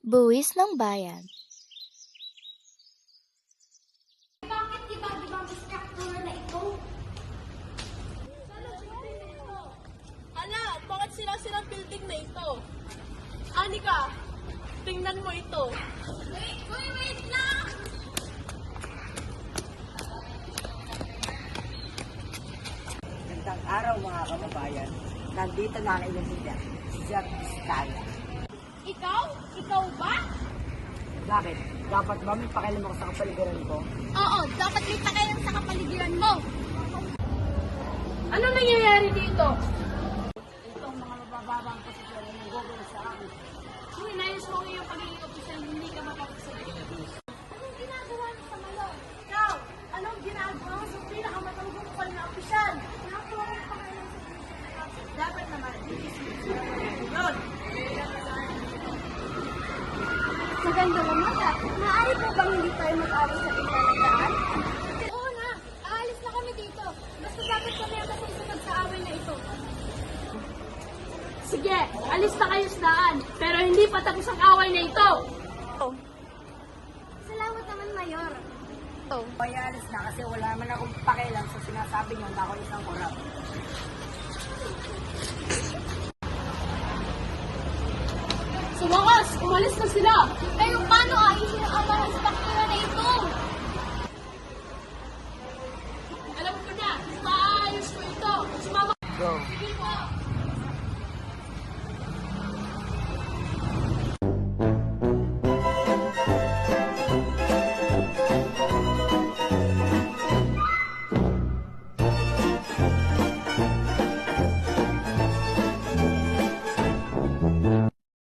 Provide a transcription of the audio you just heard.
Buwis ng Bayan. Bakit iba-ibang structure na ito? Hala, bakit sila-silang building na ito? Anika, tingnan mo ito. Wait lang! Magandang araw mga kababayan. Nandito na ang inyong leader, si Sir Vizcaya. Ikaw? Ikaw ba? Bakit? Dapat ba may pakialam ako sa kapaligiran ko? Oo, dapat may pakialam sa kapaligiran mo. Ano nangyayari dito? Itong mga mabababang posisyon ay nag-google sa akin. Kung inayos mo ngayong pagiging opisyal, hindi ka mapapasali. Anong ginagawa mo sa malong? Ikaw, anong ginagawa mo sa pinakamatanggumpal na opisyal? Nakakuha ng pakialam sa komisyon. Dapat naman, hindi yun. Sa ganda mo mata, maaari po bang hindi tayo mag-alis sa bigla ng daan? Oo na, aalis na kami dito. Basta dapat kami ang masusunod sa away na ito. Sige, alis na kayo sa daan, pero hindi pa tapos ang away na ito. Salamat naman, Mayor. May alis na kasi wala naman akong pakialam sa sinasabi niyo na ako isang korap. Sa wakas, umalis na sila. Pero paano ayusin ang mga struktura na ito? Alam ko na, maayos ko ito. Sumama. Go.